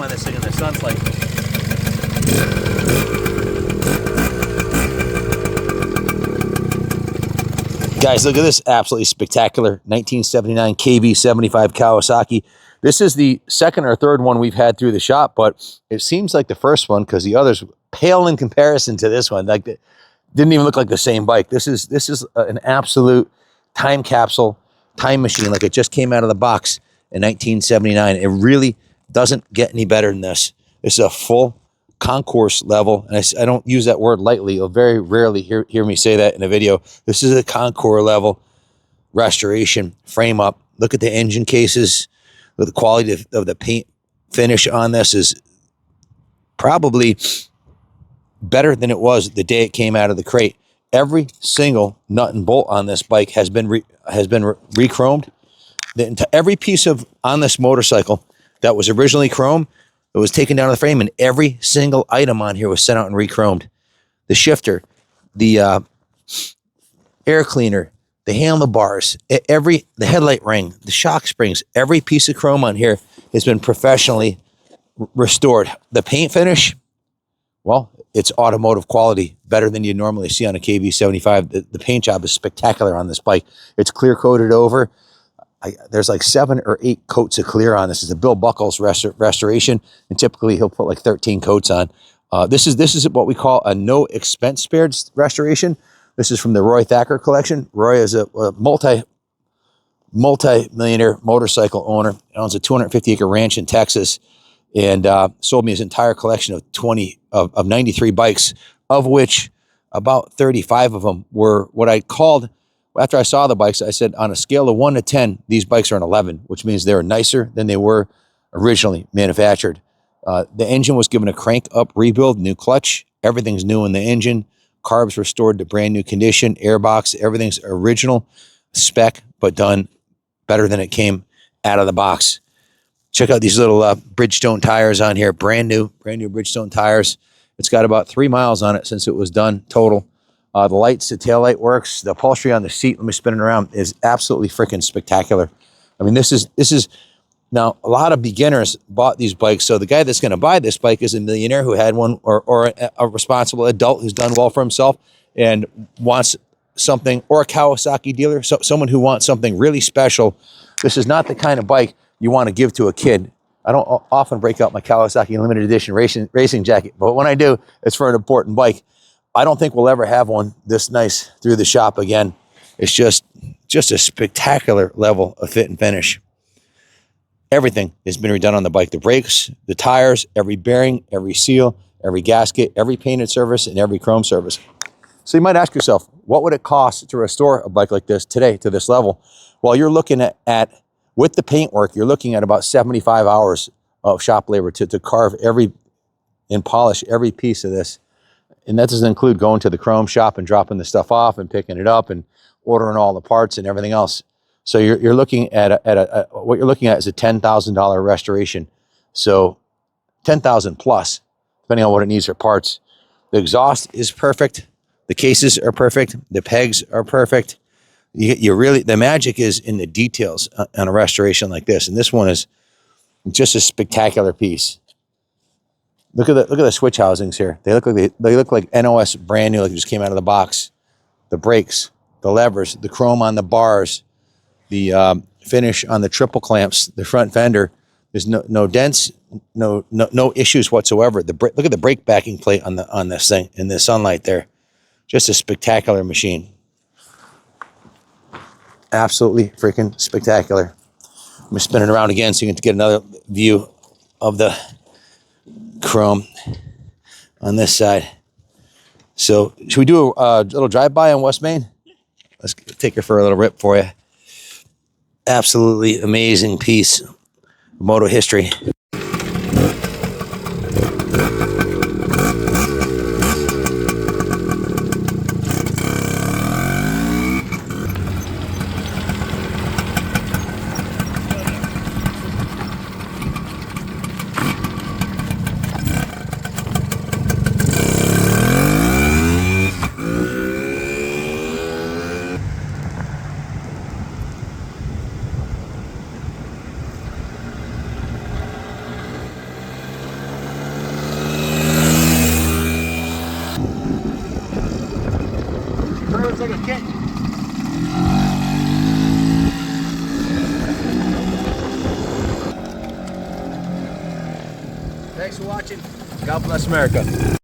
on this thing in the sun's like this. Guys, look at this absolutely spectacular 1979 KV75 Kawasaki. This is the second or third one we've had through the shop, but it seems like the first one because the others pale in comparison to this one. Like, didn't even look like the same bike. This is an absolute time capsule, time machine. Like, it just came out of the box in 1979. It really doesn't get any better than this. This is a full Concourse-Level, and I don't use that word lightly. You'll very rarely hear me say that in a video. This is a Concours-Level restoration, frame up. Look at the engine cases. The quality of the paint finish on this is probably better than it was the day it came out of the crate. Every single nut and bolt on this bike has been re-chromed. Every piece on this motorcycle that was originally chrome, it was taken down to the frame, and every single item on here was sent out and re-chromed. The shifter, the air cleaner, the handlebars, the headlight ring, the shock springs, every piece of chrome on here has been professionally restored. The paint finish, well, it's automotive quality, better than you normally see on a KV75. The paint job is spectacular on this bike. It's clear coated over. There's like 7 or 8 coats of clear on this. It's a Bill Buckles restoration, and typically he'll put like 13 coats on. This is what we call a no expense spared restoration. This is from the Thacker Collection. Roy is a multi-millionaire motorcycle owner. He owns a 250-acre ranch in Texas, and sold me his entire collection of 93 bikes, of which about 35 of them were what I called. After I saw the bikes, I said, on a scale of 1 to 10, these bikes are an 11, which means they're nicer than they were originally manufactured. The engine was given a crank-up rebuild, new clutch. Everything's new in the engine. Carbs restored to brand new condition. Airbox, everything's original spec, but done better than it came out of the box. Check out these little Bridgestone tires on here. Brand new Bridgestone tires. It's got about 3 miles on it since it was done total. The lights, the taillight works. The upholstery on the seat, let me spin it around, is absolutely freaking spectacular. I mean, this is now, a lot of beginners bought these bikes. So the guy that's going to buy this bike is a millionaire who had one, or a responsible adult who's done well for himself and wants something, or a Kawasaki dealer, so someone who wants something really special. This is not the kind of bike you want to give to a kid. I don't often break out my Kawasaki limited edition racing jacket, but when I do, it's for an important bike. I don't think we'll ever have one this nice through the shop again. It's just a spectacular level of fit and finish. Everything has been redone on the bike. The brakes, the tires, every bearing, every seal, every gasket, every painted surface, and every chrome surface. So you might ask yourself, what would it cost to restore a bike like this today to this level? Well, you're looking at with the paint work, you're looking at about 75 hours of shop labor to carve and polish every piece of this. And that doesn't include going to the chrome shop and dropping the stuff off and picking it up and ordering all the parts and everything else. So you're looking at what you're looking at is a $10,000 restoration. So 10,000 plus, depending on what it needs for parts. The exhaust is perfect. The cases are perfect. The pegs are perfect. You really, the magic is in the details on a restoration like this. And this one is just a spectacular piece. Look at the switch housings here. They look like NOS brand new, like it just came out of the box. The brakes, the levers, the chrome on the bars, the finish on the triple clamps, the front fender. There's no dents, no issues whatsoever. Look at the brake backing plate on this thing in the sunlight there. Just a spectacular machine. Absolutely freaking spectacular. I'm gonna spin it around again so you can get another view of the chrome on this side. So should we do a little drive-by on West Main? Let's take her for a little rip for you. Absolutely amazing piece of moto history. like a kitten. Thanks for watching. God bless America.